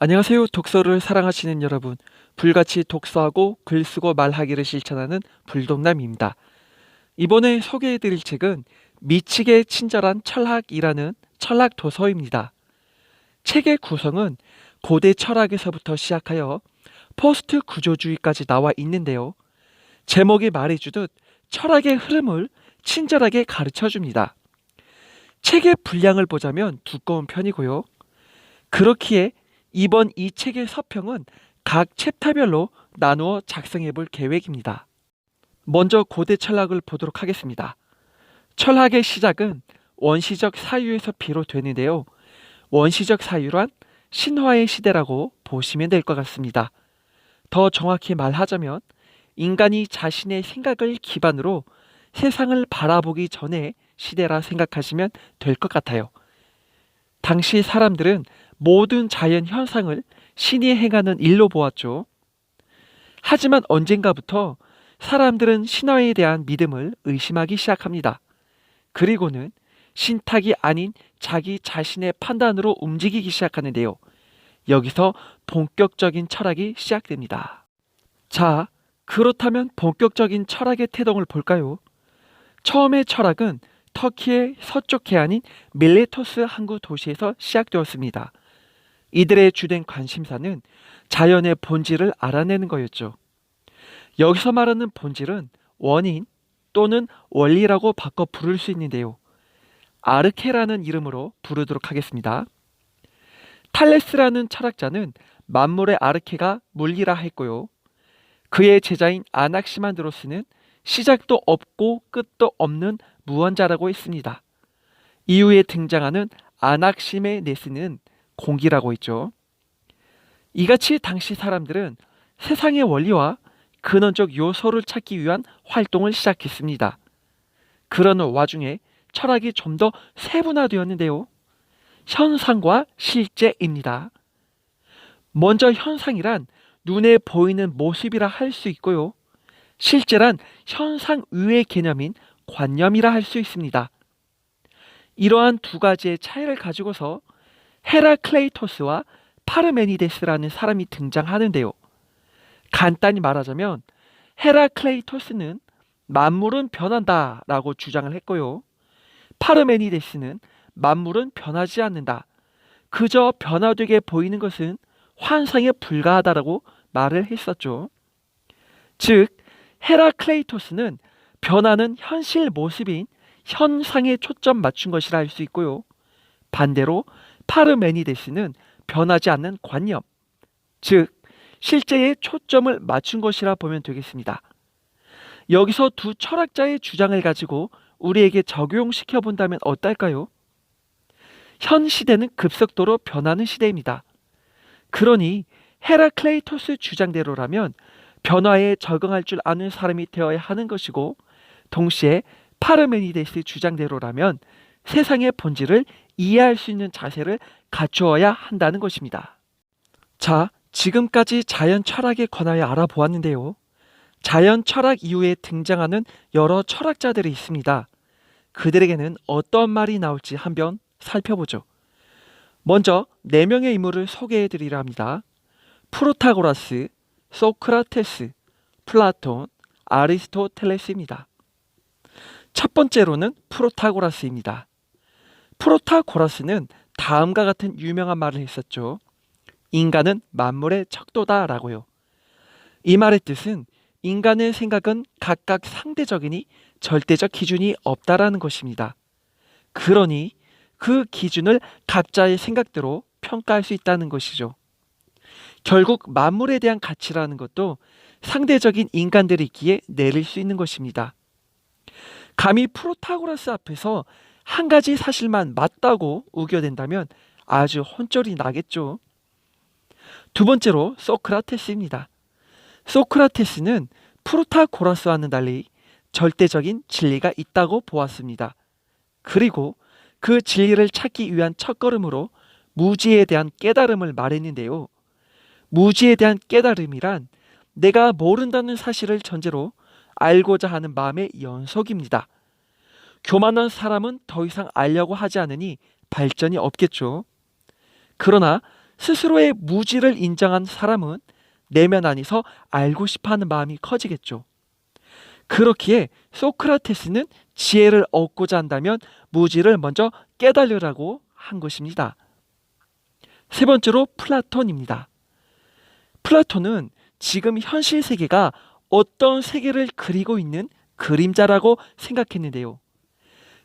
안녕하세요. 독서를 사랑하시는 여러분. 불같이 독서하고 글 쓰고 말하기를 실천하는 불독남입니다. 이번에 소개해드릴 책은 미치게 친절한 철학이라는 철학 도서입니다. 책의 구성은 고대 철학에서부터 시작하여 포스트 구조주의까지 나와 있는데요. 제목이 말해주듯 철학의 흐름을 친절하게 가르쳐 줍니다. 책의 분량을 보자면 두꺼운 편이고요. 그렇기에 이번 이 책의 서평은 각 챕터별로 나누어 작성해 볼 계획입니다. 먼저 고대 철학을 보도록 하겠습니다. 철학의 시작은 원시적 사유에서 비롯되는데요. 원시적 사유란 신화의 시대라고 보시면 될 것 같습니다. 더 정확히 말하자면 인간이 자신의 생각을 기반으로 세상을 바라보기 전의 시대라 생각하시면 될 것 같아요. 당시 사람들은 모든 자연 현상을 신이 행하는 일로 보았죠. 하지만 언젠가부터 사람들은 신화에 대한 믿음을 의심하기 시작합니다. 그리고는 신탁이 아닌 자기 자신의 판단으로 움직이기 시작하는데요. 여기서 본격적인 철학이 시작됩니다. 자, 그렇다면 본격적인 철학의 태동을 볼까요? 처음에 철학은 터키의 서쪽 해안인 밀레토스 항구 도시에서 시작되었습니다. 이들의 주된 관심사는 자연의 본질을 알아내는 거였죠. 여기서 말하는 본질은 원인 또는 원리라고 바꿔 부를 수 있는데요. 아르케라는 이름으로 부르도록 하겠습니다. 탈레스라는 철학자는 만물의 아르케가 물리라 했고요. 그의 제자인 아낙시만드로스는 시작도 없고 끝도 없는 무한자라고 했습니다. 이후에 등장하는 아낙시메네스는 공기라고 했죠. 이같이 당시 사람들은 세상의 원리와 근원적 요소를 찾기 위한 활동을 시작했습니다. 그러는 와중에 철학이 좀 더 세분화되었는데요. 현상과 실제입니다. 먼저 현상이란 눈에 보이는 모습이라 할 수 있고요. 실제란 현상 위의 개념인 관념이라 할 수 있습니다. 이러한 두 가지의 차이를 가지고서 헤라클레이토스와 파르메니데스라는 사람이 등장하는데요. 간단히 말하자면 헤라클레이토스는 만물은 변한다 라고 주장을 했고요. 파르메니데스는 만물은 변하지 않는다. 그저 변화되게 보이는 것은 환상에 불과하다라고 말을 했었죠. 즉 헤라클레이토스는 변하는 현실 모습인 현상에 초점 맞춘 것이라 할 수 있고요. 반대로 파르메니데스는 변하지 않는 관념, 즉 실제에 초점을 맞춘 것이라 보면 되겠습니다. 여기서 두 철학자의 주장을 가지고 우리에게 적용시켜 본다면 어떨까요? 현 시대는 급속도로 변하는 시대입니다. 그러니 헤라클레이토스 주장대로라면 변화에 적응할 줄 아는 사람이 되어야 하는 것이고, 동시에 파르메니데스 주장대로라면 세상의 본질을 이해할 수 있는 자세를 갖추어야 한다는 것입니다. 자, 지금까지 자연 철학에 관하여 알아보았는데요. 자연 철학 이후에 등장하는 여러 철학자들이 있습니다. 그들에게는 어떤 말이 나올지 한번 살펴보죠. 먼저 4명의 인물을 소개해 드리려 합니다. 프로타고라스, 소크라테스, 플라톤, 아리스토텔레스입니다. 첫 번째로는 프로타고라스입니다. 프로타고라스는 다음과 같은 유명한 말을 했었죠. 인간은 만물의 척도다라고요. 이 말의 뜻은 인간의 생각은 각각 상대적이니 절대적 기준이 없다라는 것입니다. 그러니 그 기준을 각자의 생각대로 평가할 수 있다는 것이죠. 결국 만물에 대한 가치라는 것도 상대적인 인간들이 있기에 내릴 수 있는 것입니다. 감히 프로타고라스 앞에서 한 가지 사실만 맞다고 우겨댄다면 아주 혼쭐이 나겠죠. 두 번째로 소크라테스입니다. 소크라테스는 프로타고라스와는 달리 절대적인 진리가 있다고 보았습니다. 그리고 그 진리를 찾기 위한 첫걸음으로 무지에 대한 깨달음을 말했는데요. 무지에 대한 깨달음이란 내가 모른다는 사실을 전제로 알고자 하는 마음의 연속입니다. 교만한 사람은 더 이상 알려고 하지 않으니 발전이 없겠죠. 그러나 스스로의 무지를 인정한 사람은 내면 안에서 알고 싶어하는 마음이 커지겠죠. 그렇기에 소크라테스는 지혜를 얻고자 한다면 무지를 먼저 깨달으라고 한 것입니다. 세 번째로 플라톤입니다. 플라톤은 지금 현실 세계가 어떤 세계를 그리고 있는 그림자라고 생각했는데요.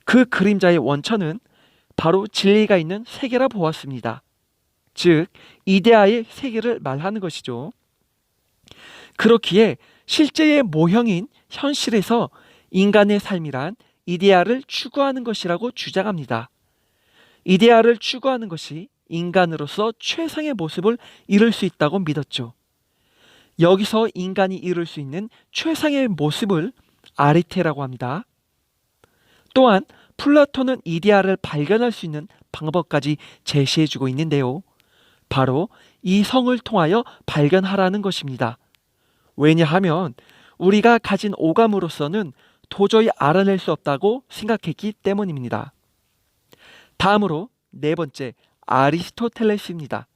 그 그림자의 원천은 바로 진리가 있는 세계라 보았습니다. 즉, 이데아의 세계를 말하는 것이죠. 그렇기에 실제의 모형인 현실에서 인간의 삶이란 이데아를 추구하는 것이라고 주장합니다. 이데아를 추구하는 것이 인간으로서 최상의 모습을 이룰 수 있다고 믿었죠. 여기서 인간이 이룰 수 있는 최상의 모습을 아리테라고 합니다. 또한 플라톤은 이데아를 발견할 수 있는 방법까지 제시해주고 있는데요. 바로 이성을 통하여 발견하라는 것입니다. 왜냐하면 우리가 가진 오감으로서는 도저히 알아낼 수 없다고 생각했기 때문입니다. 다음으로 네 번째, 아리스토텔레스입니다.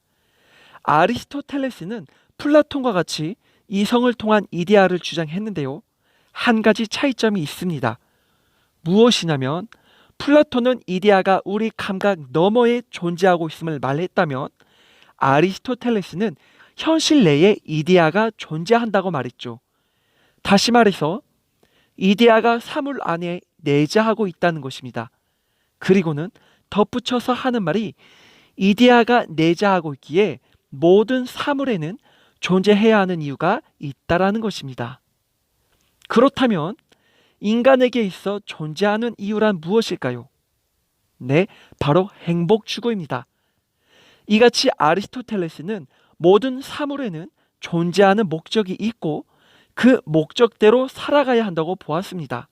아리스토텔레스는 플라톤과 같이 이성을 통한 이데아를 주장했는데요. 한 가지 차이점이 있습니다. 무엇이냐면 플라톤은 이데아가 우리 감각 너머에 존재하고 있음을 말했다면 아리스토텔레스는 현실 내에 이데아가 존재한다고 말했죠. 다시 말해서 이데아가 사물 안에 내재하고 있다는 것입니다. 그리고는 덧붙여서 하는 말이 이데아가 내재하고 있기에 모든 사물에는 존재해야 하는 이유가 있다라는 것입니다. 그렇다면 인간에게 있어 존재하는 이유란 무엇일까요? 네, 바로 행복 추구입니다. 이같이 아리스토텔레스는 모든 사물에는 존재하는 목적이 있고 그 목적대로 살아가야 한다고 보았습니다.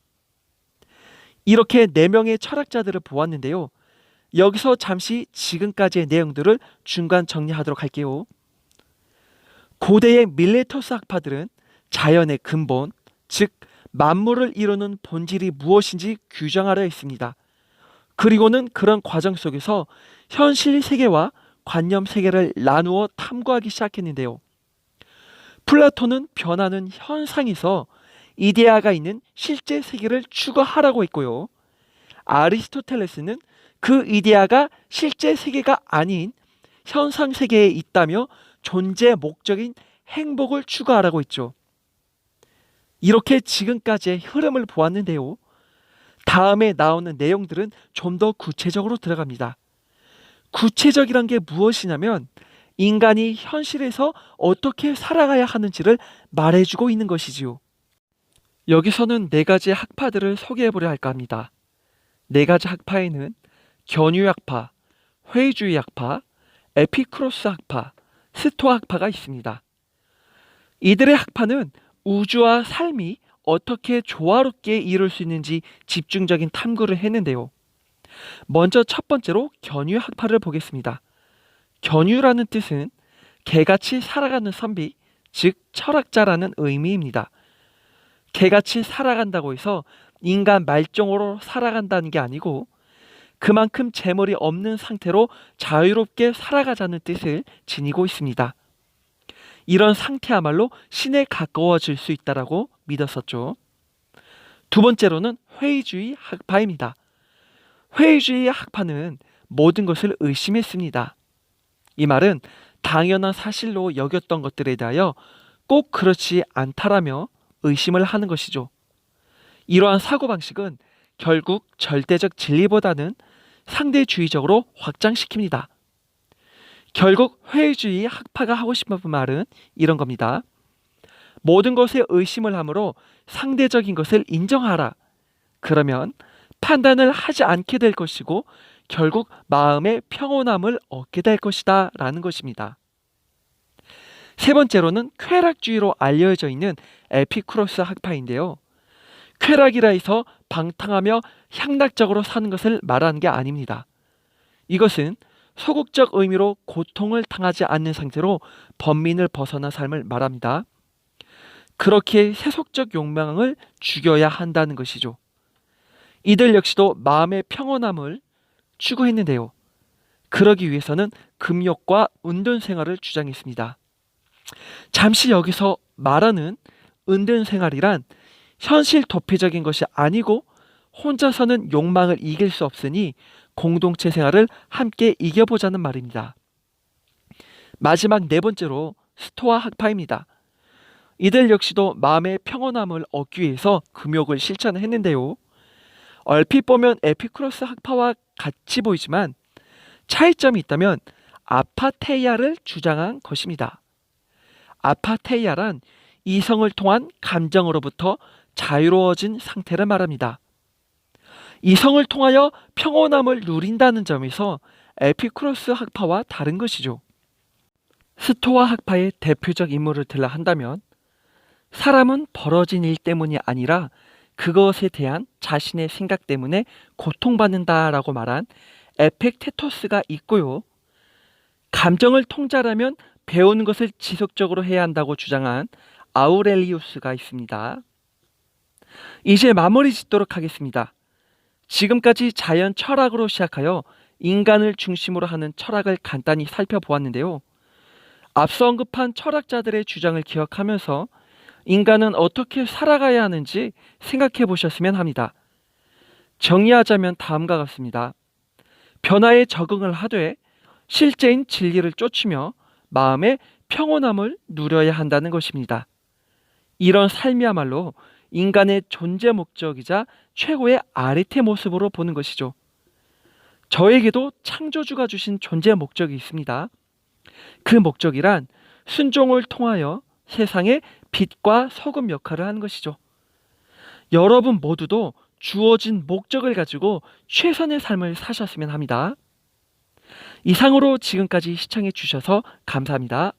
이렇게 4명의 철학자들을 보았는데요. 여기서 잠시 지금까지의 내용들을 중간 정리하도록 할게요. 고대의 밀레토스 학파들은 자연의 근본, 즉 만물을 이루는 본질이 무엇인지 규정하려 했습니다. 그리고는 그런 과정 속에서 현실 세계와 관념 세계를 나누어 탐구하기 시작했는데요. 플라톤은 변하는 현상에서 이데아가 있는 실제 세계를 추구하라고 했고요. 아리스토텔레스는 그 이데아가 실제 세계가 아닌 현상 세계에 있다며 존재 목적인 행복을 추구하라고 했죠. 이렇게 지금까지의 흐름을 보았는데요. 다음에 나오는 내용들은 좀 더 구체적으로 들어갑니다. 구체적이란 게 무엇이냐면 인간이 현실에서 어떻게 살아가야 하는지를 말해주고 있는 것이지요. 여기서는 4가지 학파들을 소개해보려 할까 합니다. 4가지 학파에는 견유 학파, 회의주의 학파, 에피쿠로스 학파, 스토아 학파가 있습니다. 이들의 학파는 우주와 삶이 어떻게 조화롭게 이룰 수 있는지 집중적인 탐구를 했는데요. 먼저 첫 번째로 견유 학파를 보겠습니다. 견유라는 뜻은 개같이 살아가는 선비, 즉 철학자라는 의미입니다. 개같이 살아간다고 해서 인간 말종으로 살아간다는 게 아니고 그만큼 재물이 없는 상태로 자유롭게 살아가자는 뜻을 지니고 있습니다. 이런 상태야말로 신에 가까워질 수 있다라고 믿었었죠. 두 번째로는 회의주의 학파입니다. 회의주의 학파는 모든 것을 의심했습니다. 이 말은 당연한 사실로 여겼던 것들에 대하여 꼭 그렇지 않다라며 의심을 하는 것이죠. 이러한 사고방식은 결국 절대적 진리보다는 상대주의적으로 확장시킵니다. 결국 회의주의 학파가 하고 싶은 말은 이런 겁니다. 모든 것에 의심을 함으로 상대적인 것을 인정하라. 그러면 판단을 하지 않게 될 것이고 결국 마음의 평온함을 얻게 될 것이다 라는 것입니다. 세 번째로는 쾌락주의로 알려져 있는 에피쿠로스 학파인데요. 쾌락이라 해서 방탕하며 향락적으로 사는 것을 말하는 게 아닙니다. 이것은 소극적 의미로 고통을 당하지 않는 상태로 번민을 벗어난 삶을 말합니다. 그렇게 세속적 욕망을 죽여야 한다는 것이죠. 이들 역시도 마음의 평온함을 추구했는데요. 그러기 위해서는 금욕과 은둔 생활을 주장했습니다. 잠시 여기서 말하는 은둔 생활이란 현실 도피적인 것이 아니고 혼자서는 욕망을 이길 수 없으니 공동체 생활을 함께 이겨보자는 말입니다. 마지막 네 번째로 스토아 학파입니다. 이들 역시도 마음의 평온함을 얻기 위해서 금욕을 실천했는데요. 얼핏 보면 에피쿠로스 학파와 같이 보이지만 차이점이 있다면 아파테이아를 주장한 것입니다. 아파테이아란 이성을 통한 감정으로부터 자유로워진 상태를 말합니다. 이성을 통하여 평온함을 누린다는 점에서 에피쿠로스 학파와 다른 것이죠. 스토아 학파의 대표적 인물을 들라 한다면 사람은 벌어진 일 때문이 아니라 그것에 대한 자신의 생각 때문에 고통받는다라고 말한 에펙테토스가 있고요. 감정을 통제하려면 배우는 것을 지속적으로 해야 한다고 주장한 아우렐리우스가 있습니다. 이제 마무리 짓도록 하겠습니다. 지금까지 자연 철학으로 시작하여 인간을 중심으로 하는 철학을 간단히 살펴보았는데요. 앞서 언급한 철학자들의 주장을 기억하면서 인간은 어떻게 살아가야 하는지 생각해 보셨으면 합니다. 정리하자면 다음과 같습니다. 변화에 적응을 하되 실제인 진리를 쫓으며 마음의 평온함을 누려야 한다는 것입니다. 이런 삶이야말로 인간의 존재 목적이자 최고의 아리테 모습으로 보는 것이죠. 저에게도 창조주가 주신 존재 목적이 있습니다. 그 목적이란 순종을 통하여 세상에 빛과 소금 역할을 하는 것이죠. 여러분 모두도 주어진 목적을 가지고 최선의 삶을 사셨으면 합니다. 이상으로 지금까지 시청해 주셔서 감사합니다.